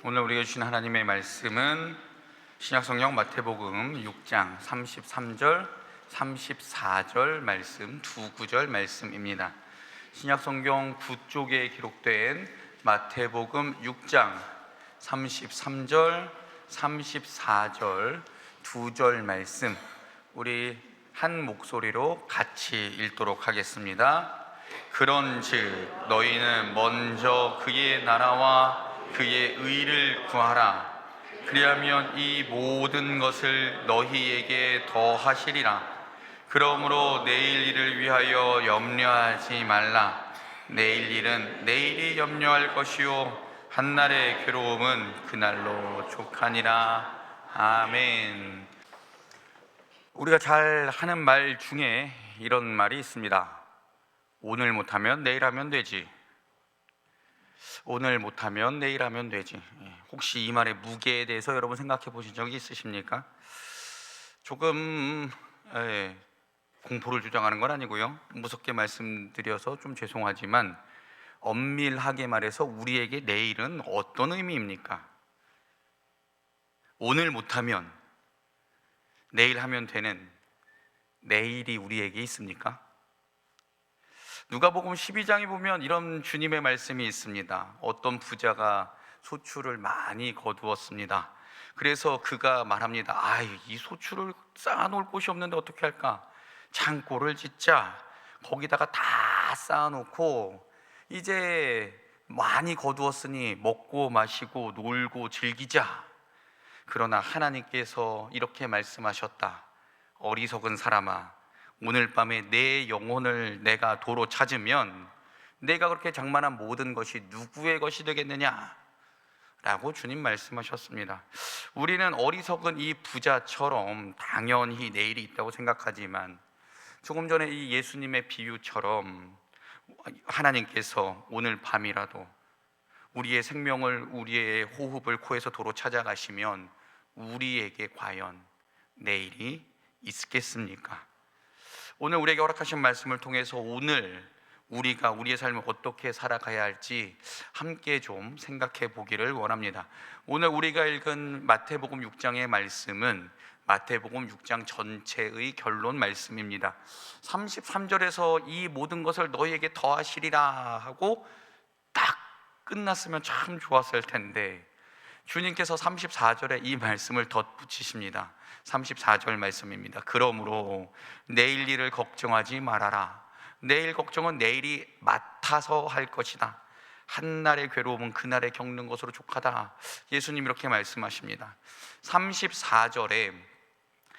오늘 우리에게 주신 하나님의 말씀은 신약성경 마태복음 6장 33절, 34절 말씀, 두 구절 말씀입니다. 신약성경 9쪽에 기록된 마태복음 6장 33절, 34절 두 절 말씀, 우리 한 목소리로 같이 읽도록 하겠습니다. 그런즉 너희는 먼저 그의 나라와 그의 의를 구하라. 그리하면 이 모든 것을 너희에게 더하시리라. 그러므로 내일 일을 위하여 염려하지 말라. 내일 일은 내일이 염려할 것이요 한날의 괴로움은 그날로 족하니라. 아멘. 우리가 잘 하는 말 중에 이런 말이 있습니다. 오늘 못하면 내일 하면 되지. 오늘 못하면 내일 하면 되지. 혹시 이 말의 무게에 대해서 여러분 생각해 보신 적이 있으십니까? 조금 공포를 주장하는 건 아니고요, 무섭게 말씀드려서 좀 죄송하지만 엄밀하게 말해서 우리에게 내일은 어떤 의미입니까? 오늘 못하면 내일 하면 되는 내일이 우리에게 있습니까? 누가복음 12장에 보면 이런 주님의 말씀이 있습니다. 어떤 부자가 소출을 많이 거두었습니다. 그래서 그가 말합니다. 이 소출을 쌓아놓을 곳이 없는데 어떻게 할까? 창고를 짓자. 거기다가 다 쌓아놓고 이제 많이 거두었으니 먹고 마시고 놀고 즐기자. 그러나 하나님께서 이렇게 말씀하셨다. 어리석은 사람아, 오늘 밤에 내 영혼을 내가 도로 찾으면 내가 그렇게 장만한 모든 것이 누구의 것이 되겠느냐? 라고 주님 말씀하셨습니다. 우리는 어리석은 이 부자처럼 당연히 내일이 있다고 생각하지만 조금 전에 이 예수님의 비유처럼 하나님께서 오늘 밤이라도 우리의 생명을, 우리의 호흡을 코에서 도로 찾아가시면 우리에게 과연 내일이 있겠습니까? 오늘 우리에게 허락하신 말씀을 통해서 오늘 우리가 우리의 삶을 어떻게 살아가야 할지 함께 좀 생각해 보기를 원합니다. 오늘 우리가 읽은 마태복음 6장의 말씀은 마태복음 6장 전체의 결론 말씀입니다. 33절에서 이 모든 것을 너희에게 더하시리라 하고 딱 끝났으면 참 좋았을 텐데 주님께서 34절에 이 말씀을 덧붙이십니다. 34절 말씀입니다. 그러므로 내일 일을 걱정하지 말아라. 내일 걱정은 내일이 맡아서 할 것이다. 한날의 괴로움은 그날에 겪는 것으로 족하다. 예수님 이렇게 말씀하십니다. 34절의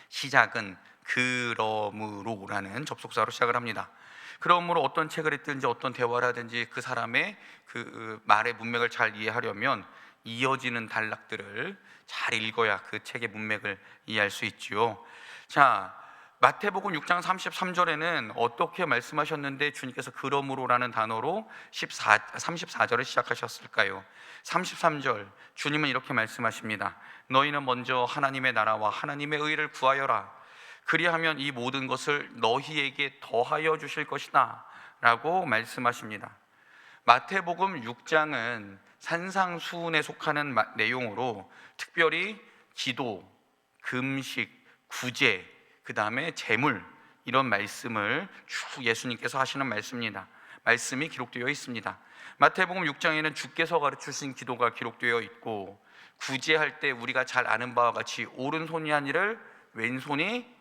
시작은 그러므로라는 접속사로 시작을 합니다. 그러므로 어떤 책을 읽든지 어떤 대화를 하든지 그 사람의 그 말의 문맥을 잘 이해하려면 이어지는 단락들을 잘 읽어야 그 책의 문맥을 이해할 수 있지요. 자, 마태복음 6장 33절에는 어떻게 말씀하셨는데 주님께서 그러므로라는 단어로 34절을 시작하셨을까요? 33절 주님은 이렇게 말씀하십니다. 너희는 먼저 하나님의 나라와 하나님의 의를 구하여라. 그리하면 이 모든 것을 너희에게 더하여 주실 것이다 라고 말씀하십니다. 마태복음 6장은 산상수훈에 속하는 내용으로 특별히 기도, 금식, 구제, 그 다음에 재물, 이런 말씀을 쭉 예수님께서 하시는 말씀이 기록되어 있습니다. 마태복음 6장에는 주께서 가르치신 기도가 기록되어 있고, 구제할 때 우리가 잘 아는 바와 같이 오른손이 한 일을 왼손이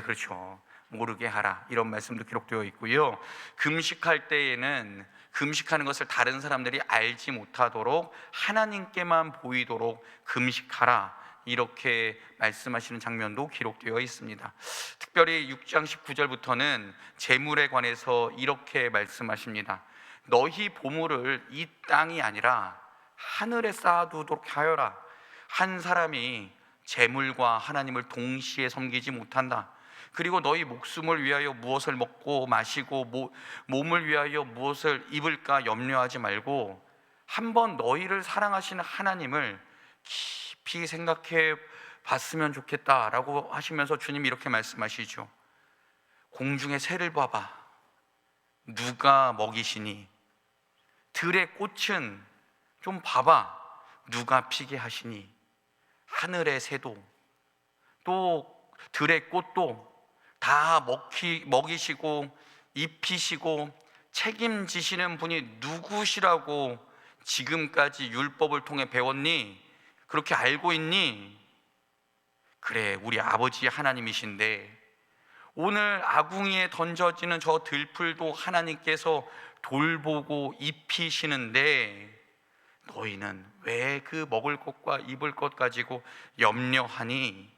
그렇죠, 모르게 하라, 이런 말씀도 기록되어 있고요. 금식할 때에는 금식하는 것을 다른 사람들이 알지 못하도록 하나님께만 보이도록 금식하라, 이렇게 말씀하시는 장면도 기록되어 있습니다. 특별히 6장 19절부터는 재물에 관해서 이렇게 말씀하십니다. 너희 보물을 이 땅이 아니라 하늘에 쌓아두도록 하여라. 한 사람이 재물과 하나님을 동시에 섬기지 못한다. 그리고 너희 목숨을 위하여 무엇을 먹고 마시고 몸을 위하여 무엇을 입을까 염려하지 말고 한번 너희를 사랑하시는 하나님을 깊이 생각해 봤으면 좋겠다라고 하시면서 주님이 이렇게 말씀하시죠. 공중의 새를 봐봐. 누가 먹이시니? 들의 꽃은 좀 봐봐. 누가 피게 하시니? 하늘의 새도 또 들의 꽃도 다 먹이시고 입히시고 책임지시는 분이 누구시라고 지금까지 율법을 통해 배웠니? 그렇게 알고 있니? 그래, 우리 아버지 하나님이신데 오늘 아궁이에 던져지는 저 들풀도 하나님께서 돌보고 입히시는데 너희는 왜 그 먹을 것과 입을 것 가지고 염려하니?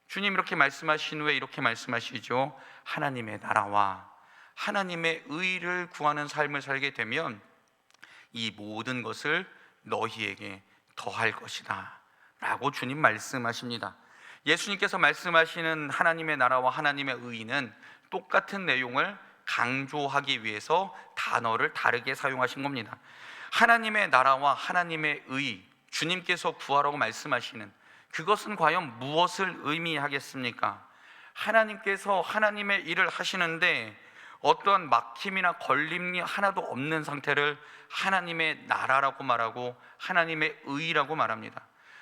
주님 이렇게 말씀하신 후에 이렇게 말씀하시죠. 하나님의 나라와 하나님의 의를 구하는 삶을 살게 되면 이 모든 것을 너희에게 더할 것이다 라고 주님 말씀하십니다. 예수님께서 말씀하시는 하나님의 나라와 하나님의 의는 똑같은 내용을 강조하기 위해서 단어를 다르게 사용하신 겁니다. 하나님의 나라와 하나님의 의, 주님께서 구하라고 말씀하시는 그것은 과연 무엇을 의미하겠습니까? 하나님께서 하나님의 일을 하시는데 어떠한 막힘이나 걸림이 하나도 없는 상태를 하나님의 나라라고 말하고 하나님의 의라고 말합니다.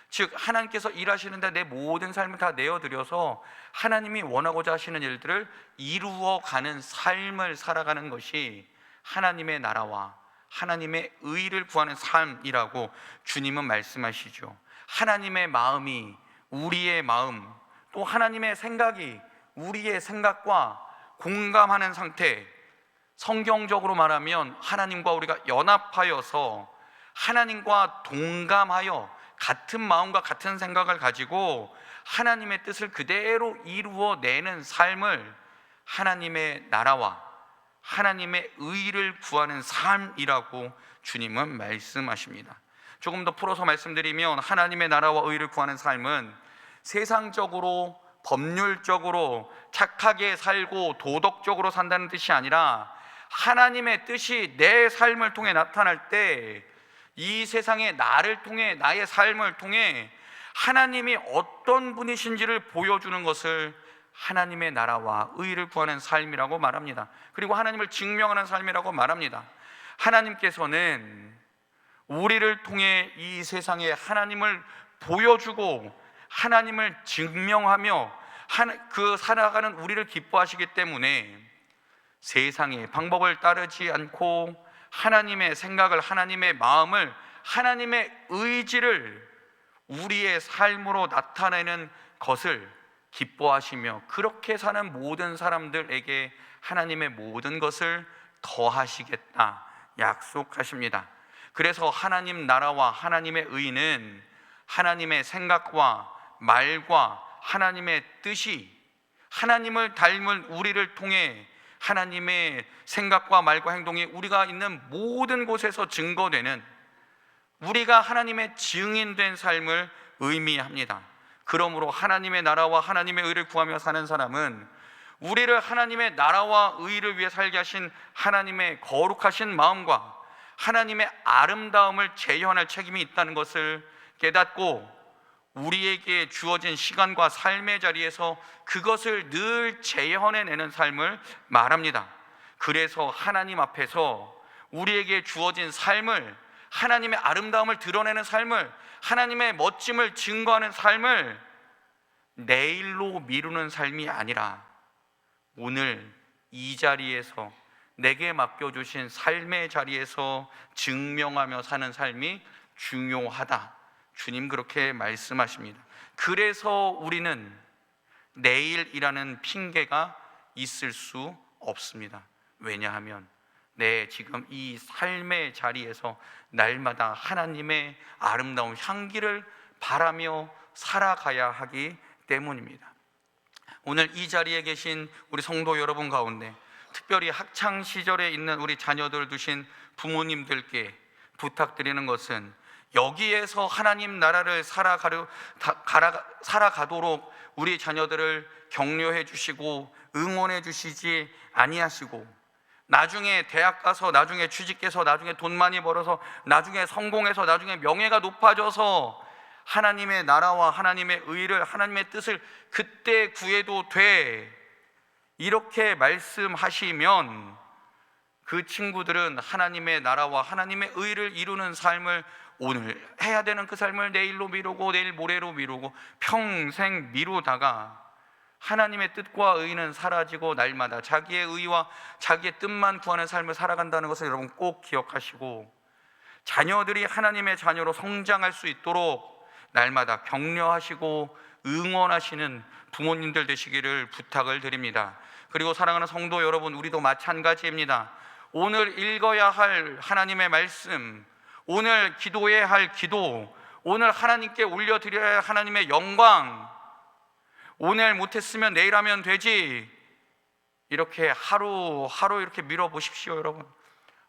즉 하나님께서 일하시는데 내 모든 삶을 다 내어드려서 하나님이 원하고자 하시는 일들을 이루어가는 삶을 살아가는 것이 하나님의 나라와 하나님의 의를 구하는 삶이라고 주님은 말씀하시죠. 하나님의 마음이 우리의 마음, 또 하나님의 생각이 우리의 생각과 공감하는 상태, 성경적으로 말하면 하나님과 우리가 연합하여서 하나님과 동감하여 같은 마음과 같은 생각을 가지고 하나님의 뜻을 그대로 이루어내는 삶을 하나님의 나라와 하나님의 의를 구하는 삶이라고 주님은 말씀하십니다. 조금 더 풀어서 말씀드리면 하나님의 나라와 의를 구하는 삶은 세상적으로 법률적으로 착하게 살고 도덕적으로 산다는 뜻이 아니라 하나님의 뜻이 내 삶을 통해 나타날 때 이 세상에 나를 통해 나의 삶을 통해 하나님이 어떤 분이신지를 보여주는 것을 하나님의 나라와 의를 구하는 삶이라고 말합니다. 그리고 하나님을 증명하는 삶이라고 말합니다. 하나님께서는 우리를 통해 이 세상에 하나님을 보여주고 하나님을 증명하며 그 살아가는 우리를 기뻐하시기 때문에 세상의 방법을 따르지 않고 하나님의 생각을, 하나님의 마음을, 하나님의 의지를 우리의 삶으로 나타내는 것을 기뻐하시며 그렇게 사는 모든 사람들에게 하나님의 모든 것을 더하시겠다 약속하십니다. 그래서 하나님 나라와 하나님의 의는 하나님의 생각과 말과 하나님의 뜻이 하나님을 닮은 우리를 통해 하나님의 생각과 말과 행동이 우리가 있는 모든 곳에서 증거되는 우리가 하나님의 증인된 삶을 의미합니다. 그러므로 하나님의 나라와 하나님의 의를 구하며 사는 사람은 우리를 하나님의 나라와 의를 위해 살게 하신 하나님의 거룩하신 마음과 하나님의 아름다움을 재현할 책임이 있다는 것을 깨닫고 우리에게 주어진 시간과 삶의 자리에서 그것을 늘 재현해내는 삶을 말합니다. 그래서 하나님 앞에서 우리에게 주어진 삶을, 하나님의 아름다움을 드러내는 삶을, 하나님의 멋짐을 증거하는 삶을 내일로 미루는 삶이 아니라 오늘 이 자리에서 내게 맡겨주신 삶의 자리에서 증명하며 사는 삶이 중요하다. 주님 그렇게 말씀하십니다. 그래서 우리는 내일이라는 핑계가 있을 수 없습니다. 왜냐하면 지금 이 삶의 자리에서 날마다 하나님의 아름다운 향기를 바라며 살아가야 하기 때문입니다. 오늘 이 자리에 계신 우리 성도 여러분 가운데 특별히 학창 시절에 있는 우리 자녀들 두신 부모님들께 부탁드리는 것은 여기에서 하나님 나라를 살아가도록 우리 자녀들을 격려해 주시고 응원해 주시지 아니하시고 나중에 대학 가서 나중에 취직해서 나중에 돈 많이 벌어서 나중에 성공해서 나중에 명예가 높아져서 하나님의 나라와 하나님의 의를, 하나님의 뜻을 그때 구해도 돼 이렇게 말씀하시면 그 친구들은 하나님의 나라와 하나님의 의를 이루는 삶을, 오늘 해야 되는 그 삶을 내일로 미루고 내일 모레로 미루고 평생 미루다가 하나님의 뜻과 의는 사라지고 날마다 자기의 의와 자기의 뜻만 구하는 삶을 살아간다는 것을 여러분 꼭 기억하시고, 자녀들이 하나님의 자녀로 성장할 수 있도록 날마다 격려하시고 응원하시는 부모님들 되시기를 부탁을 드립니다. 그리고 사랑하는 성도 여러분, 우리도 마찬가지입니다. 오늘 읽어야 할 하나님의 말씀, 오늘 기도해야 할 기도, 오늘 하나님께 올려드려야 할 하나님의 영광, 오늘 못했으면 내일 하면 되지, 이렇게 하루하루 이렇게 밀어보십시오. 여러분,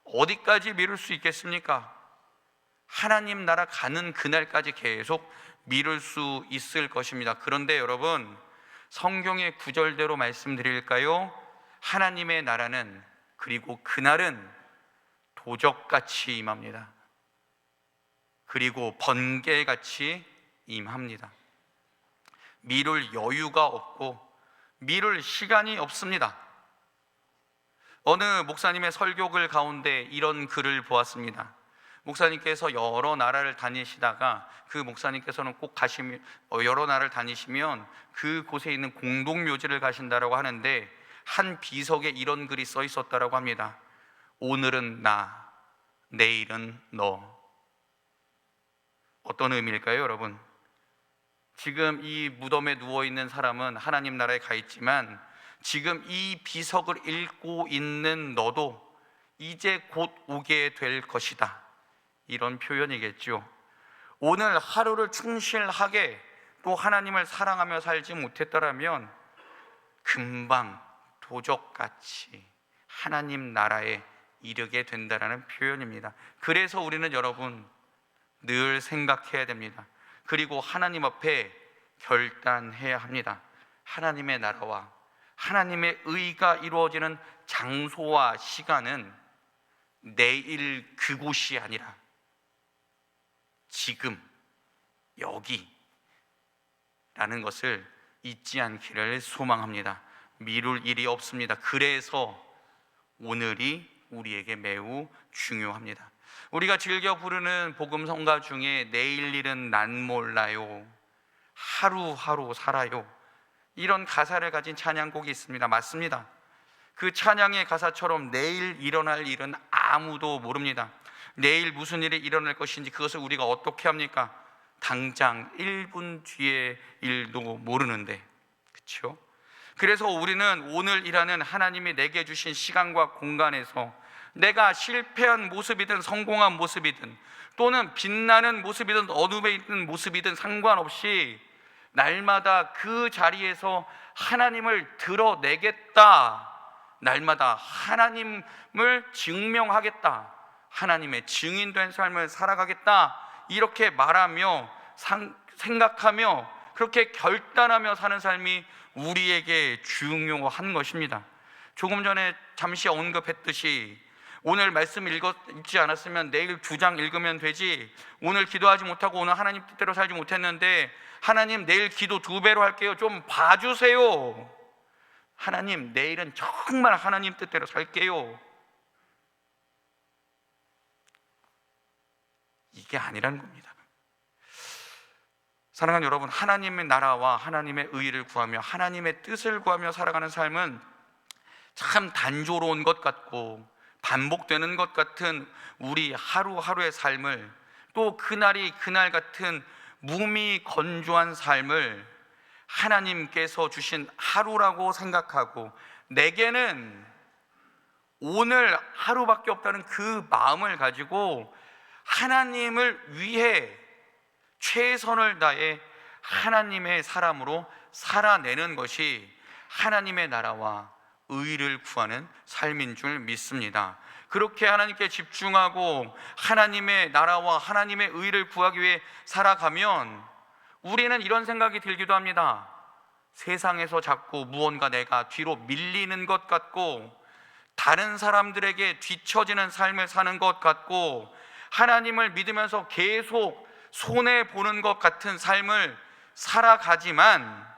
어디까지 미룰 수 있겠습니까? 하나님 나라 가는 그날까지 계속 미룰 수 있을 것입니다. 그런데 여러분, 성경의 구절대로 말씀드릴까요? 하나님의 나라는, 그리고 그날은 도적같이 임합니다. 그리고 번개같이 임합니다. 미룰 여유가 없고 미룰 시간이 없습니다. 어느 목사님의 설교글 가운데 이런 글을 보았습니다. 목사님께서 여러 나라를 다니시다가 그 목사님께서는 꼭 여러 나라를 다니시면 그곳에 있는 공동묘지를 가신다라고 하는데, 한 비석에 이런 글이 써 있었다라고 합니다. 오늘은 나, 내일은 너. 어떤 의미일까요, 여러분? 지금 이 무덤에 누워있는 사람은 하나님 나라에 가 있지만, 지금 이 비석을 읽고 있는 너도 이제 곧 오게 될 것이다, 이런 표현이겠죠. 오늘 하루를 충실하게 또 하나님을 사랑하며 살지 못했더라면 금방 도적같이 하나님 나라에 이르게 된다는 표현입니다. 그래서 우리는 여러분 늘 생각해야 됩니다. 그리고 하나님 앞에 결단해야 합니다. 하나님의 나라와 하나님의 의가 이루어지는 장소와 시간은 내일 그곳이 아니라 지금 여기라는 것을 잊지 않기를 소망합니다. 미룰 일이 없습니다. 그래서 오늘이 우리에게 매우 중요합니다. 우리가 즐겨 부르는 복음성가 중에 내일 일은 난 몰라요, 하루하루 살아요, 이런 가사를 가진 찬양곡이 있습니다. 맞습니다. 그 찬양의 가사처럼 내일 일어날 일은 아무도 모릅니다. 내일 무슨 일이 일어날 것인지 그것을 우리가 어떻게 합니까? 당장 1분 뒤의 일도 모르는데, 그렇죠? 그래서 우리는 오늘이라는 하나님이 내게 주신 시간과 공간에서 내가 실패한 모습이든 성공한 모습이든 또는 빛나는 모습이든 어둠에 있는 모습이든 상관없이 날마다 그 자리에서 하나님을 드러내겠다, 날마다 하나님을 증명하겠다, 하나님의 증인된 삶을 살아가겠다, 이렇게 말하며 생각하며 그렇게 결단하며 사는 삶이 우리에게 중요한 것입니다. 조금 전에 잠시 언급했듯이 오늘 말씀 읽지 않았으면 내일 2장 읽으면 되지, 오늘 기도하지 못하고 오늘 하나님 뜻대로 살지 못했는데 하나님 내일 기도 2배로 할게요, 좀 봐주세요, 하나님 내일은 정말 하나님 뜻대로 살게요, 이게 아니라는 겁니다. 사랑하는 여러분, 하나님의 나라와 하나님의 의를 구하며 하나님의 뜻을 구하며 살아가는 삶은 참 단조로운 것 같고 반복되는 것 같은 우리 하루하루의 삶을, 또 그날이 그날 같은 무미 건조한 삶을 하나님께서 주신 하루라고 생각하고 내게는 오늘 하루밖에 없다는 그 마음을 가지고 하나님을 위해 최선을 다해 하나님의 사람으로 살아내는 것이 하나님의 나라와 의를 구하는 삶인 줄 믿습니다. 그렇게 하나님께 집중하고 하나님의 나라와 하나님의 의를 구하기 위해 살아가면 우리는 이런 생각이 들기도 합니다. 세상에서 자꾸 무언가 내가 뒤로 밀리는 것 같고 다른 사람들에게 뒤처지는 삶을 사는 것 같고 하나님을 믿으면서 계속 손해보는 것 같은 삶을 살아가지만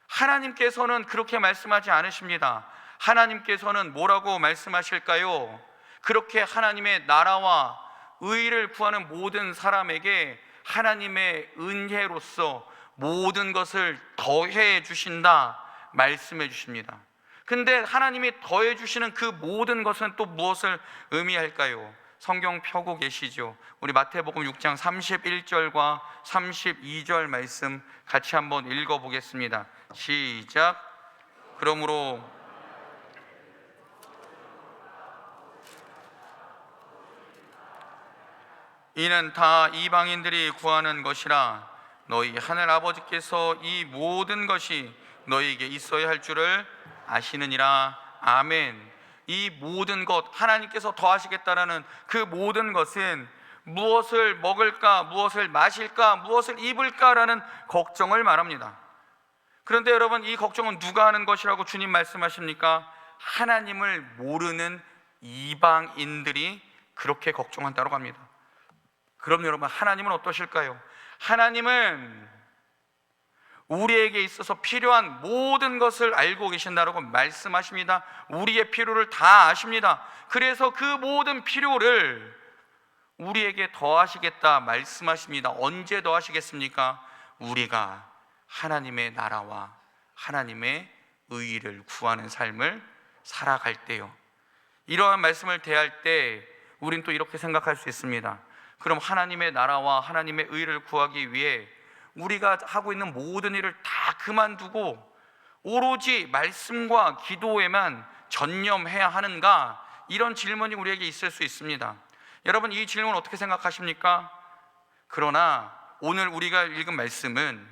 하나님께서는 그렇게 말씀하지 않으십니다. 하나님께서는 뭐라고 말씀하실까요? 그렇게 하나님의 나라와 의를 구하는 모든 사람에게 하나님의 은혜로서 모든 것을 더해 주신다 말씀해 주십니다. 근데 하나님이 더해 주시는 그 모든 것은 또 무엇을 의미할까요? 성경 펴고 계시죠? 우리 마태복음 6장 31절과 32절 말씀 같이 한번 읽어보겠습니다. 시작. 그러므로 이는 다 이방인들이 구하는 것이라 너희 하늘 아버지께서 이 모든 것이 너희에게 있어야 할 줄을 아시느니라. 아멘. 이 모든 것, 하나님께서 더하시겠다라는 그 모든 것은 무엇을 먹을까, 무엇을 마실까, 무엇을 입을까라는 걱정을 말합니다. 그런데 여러분, 이 걱정은 누가 하는 것이라고 주님 말씀하십니까? 하나님을 모르는 이방인들이 그렇게 걱정한다고 합니다. 그럼 여러분, 하나님은 어떠실까요? 하나님은 우리에게 있어서 필요한 모든 것을 알고 계신다라고 말씀하십니다. 우리의 필요를 다 아십니다. 그래서 그 모든 필요를 우리에게 더하시겠다 말씀하십니다. 언제 더하시겠습니까? 우리가 하나님의 나라와 하나님의 의의를 구하는 삶을 살아갈 때요. 이러한 말씀을 대할 때 우린 또 이렇게 생각할 수 있습니다. 그럼 하나님의 나라와 하나님의 의의를 구하기 위해 우리가 하고 있는 모든 일을 다 그만두고 오로지 말씀과 기도에만 전념해야 하는가? 이런 질문이 우리에게 있을 수 있습니다. 여러분, 이 질문 어떻게 생각하십니까? 그러나 오늘 우리가 읽은 말씀은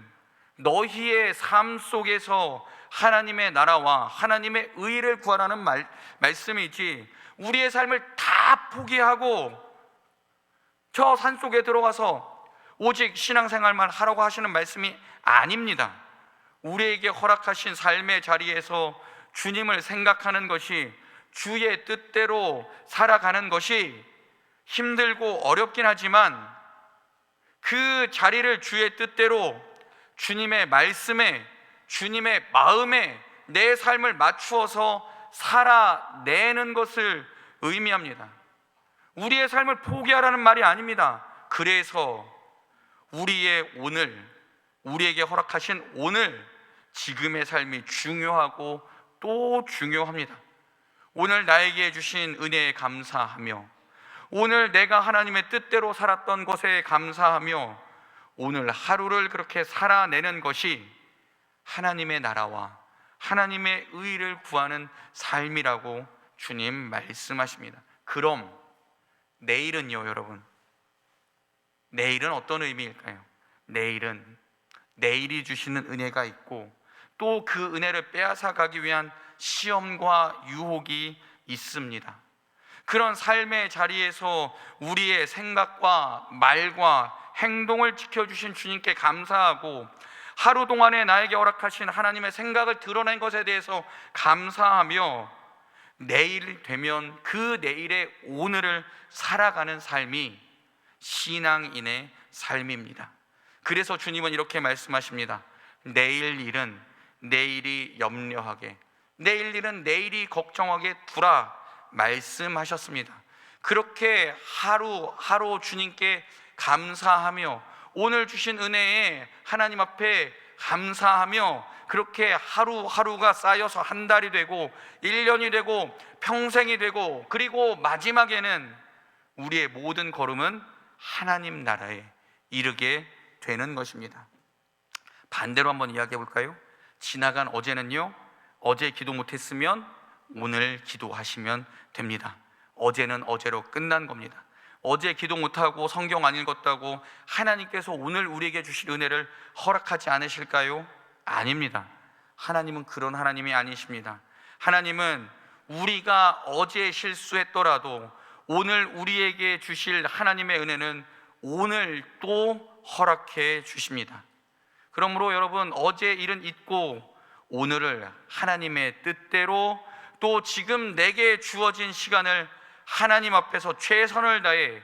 너희의 삶 속에서 하나님의 나라와 하나님의 의의를 구하라는 말씀이지, 우리의 삶을 다 포기하고 저 산속에 들어가서 오직 신앙생활만 하라고 하시는 말씀이 아닙니다. 우리에게 허락하신 삶의 자리에서 주님을 생각하는 것이, 주의 뜻대로 살아가는 것이 힘들고 어렵긴 하지만 그 자리를 주의 뜻대로 주님의 말씀에, 주님의 마음에 내 삶을 맞추어서 살아내는 것을 의미합니다. 우리의 삶을 포기하라는 말이 아닙니다. 그래서 우리의 오늘, 우리에게 허락하신 오늘, 지금의 삶이 중요하고 또 중요합니다. 오늘 나에게 주신 은혜에 감사하며, 오늘 내가 하나님의 뜻대로 살았던 것에 감사하며, 오늘 하루를 그렇게 살아내는 것이 하나님의 나라와 하나님의 의를 구하는 삶이라고 주님 말씀하십니다. 그럼 내일은요, 여러분, 내일은 어떤 의미일까요? 내일은 내일이 주시는 은혜가 있고 또 그 은혜를 빼앗아가기 위한 시험과 유혹이 있습니다. 그런 삶의 자리에서 우리의 생각과 말과 행동을 지켜주신 주님께 감사하고, 하루 동안에 나에게 허락하신 하나님의 생각을 드러낸 것에 대해서 감사하며, 내일 되면 그 내일의 오늘을 살아가는 삶이 신앙인의 삶입니다. 그래서 주님은 이렇게 말씀하십니다. 내일 일은 내일이 염려하게, 내일 일은 내일이 걱정하게 두라 말씀하셨습니다. 그렇게 하루하루 주님께 감사하며, 오늘 주신 은혜에 하나님 앞에 감사하며, 그렇게 하루하루가 쌓여서 한 달이 되고 1년이 되고 평생이 되고, 그리고 마지막에는 우리의 모든 걸음은 하나님 나라에 이르게 되는 것입니다. 반대로 한번 이야기해 볼까요? 지나간 어제는요, 어제 기도 못했으면 오늘 기도하시면 됩니다. 어제는 어제로 끝난 겁니다. 어제 기도 못하고 성경 안 읽었다고 하나님께서 오늘 우리에게 주실 은혜를 허락하지 않으실까요? 아닙니다. 하나님은 그런 하나님이 아니십니다. 하나님은 우리가 어제 실수했더라도 오늘 우리에게 주실 하나님의 은혜는 오늘 또 허락해 주십니다. 그러므로 여러분, 어제 일은 잊고 오늘을 하나님의 뜻대로, 또 지금 내게 주어진 시간을 하나님 앞에서 최선을 다해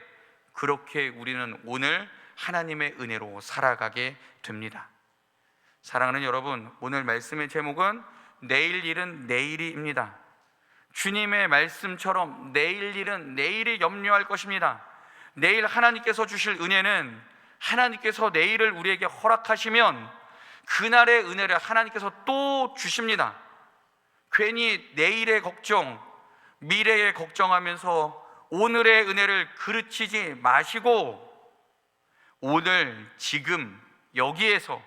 그렇게 우리는 오늘 하나님의 은혜로 살아가게 됩니다. 사랑하는 여러분, 오늘 말씀의 제목은 내일 일은 내일이입니다. 주님의 말씀처럼 내일 일은 내일이 염려할 것입니다. 내일 하나님께서 주실 은혜는 하나님께서 내일을 우리에게 허락하시면 그날의 은혜를 하나님께서 또 주십니다. 괜히 내일의 걱정, 미래의 걱정하면서 오늘의 은혜를 그르치지 마시고 오늘 지금 여기에서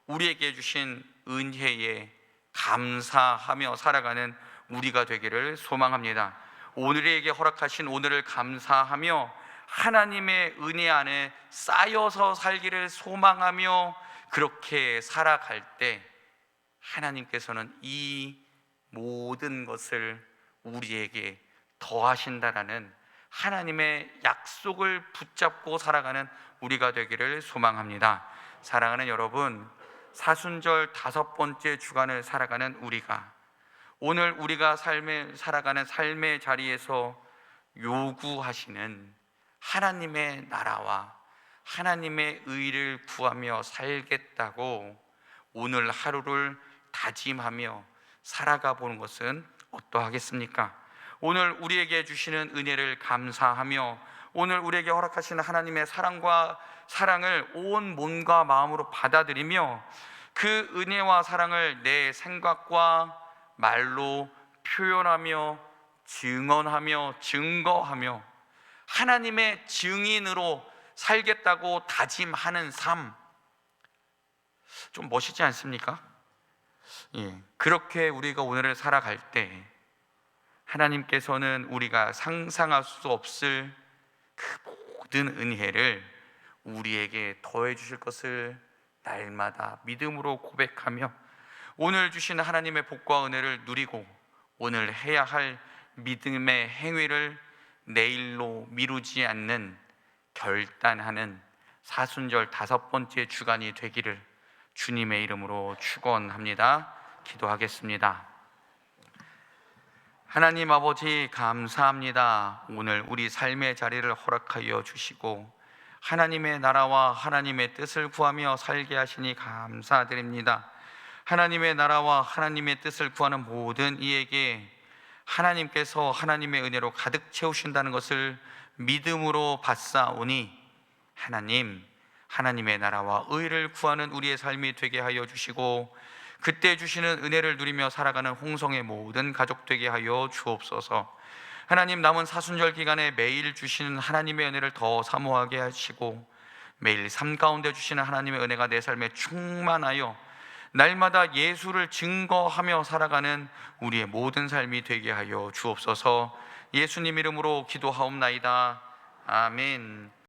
우리에게 주신 은혜에 감사하며 살아가는 우리가 되기를 소망합니다. 오늘에게 허락하신 오늘을 감사하며 하나님의 은혜 안에 쌓여서 살기를 소망하며 그렇게 살아갈 때 하나님께서는 이 모든 것을 우리에게 더하신다라는 하나님의 약속을 붙잡고 살아가는 우리가 되기를 소망합니다. 사랑하는 여러분, 사순절 5번째 주간을 살아가는 우리가 오늘 우리가 살아가는 삶의 자리에서 요구하시는 하나님의 나라와 하나님의 의를 구하며 살겠다고 오늘 하루를 다짐하며 살아가 보는 것은 어떠하겠습니까? 오늘 우리에게 주시는 은혜를 감사하며 오늘 우리에게 허락하시는 하나님의 사랑을 온 몸과 마음으로 받아들이며 그 은혜와 사랑을 내 생각과 말로 표현하며 증언하며 증거하며 하나님의 증인으로 살겠다고 다짐하는 삶, 좀 멋있지 않습니까? 그렇게 우리가 오늘을 살아갈 때 하나님께서는 우리가 상상할 수 없을 그 모든 은혜를 우리에게 더해 주실 것을 날마다 믿음으로 고백하며 오늘 주시는 하나님의 복과 은혜를 누리고 오늘 해야 할 믿음의 행위를 내일로 미루지 않는 결단하는 사순절 5번째 주간이 되기를 주님의 이름으로 축원합니다. 기도하겠습니다. 하나님 아버지 감사합니다. 오늘 우리 삶의 자리를 허락하여 주시고 하나님의 나라와 하나님의 뜻을 구하며 살게 하시니 감사드립니다. 하나님의 나라와 하나님의 뜻을 구하는 모든 이에게 하나님께서 하나님의 은혜로 가득 채우신다는 것을 믿음으로 받사오니 하나님, 하나님의 나라와 의를 구하는 우리의 삶이 되게 하여 주시고 그때 주시는 은혜를 누리며 살아가는 홍성의 모든 가족 되게 하여 주옵소서. 하나님, 남은 사순절 기간에 매일 주시는 하나님의 은혜를 더 사모하게 하시고 매일 삶 가운데 주시는 하나님의 은혜가 내 삶에 충만하여 날마다 예수를 증거하며 살아가는 우리의 모든 삶이 되게 하여 주옵소서. 예수님 이름으로 기도하옵나이다. 아멘.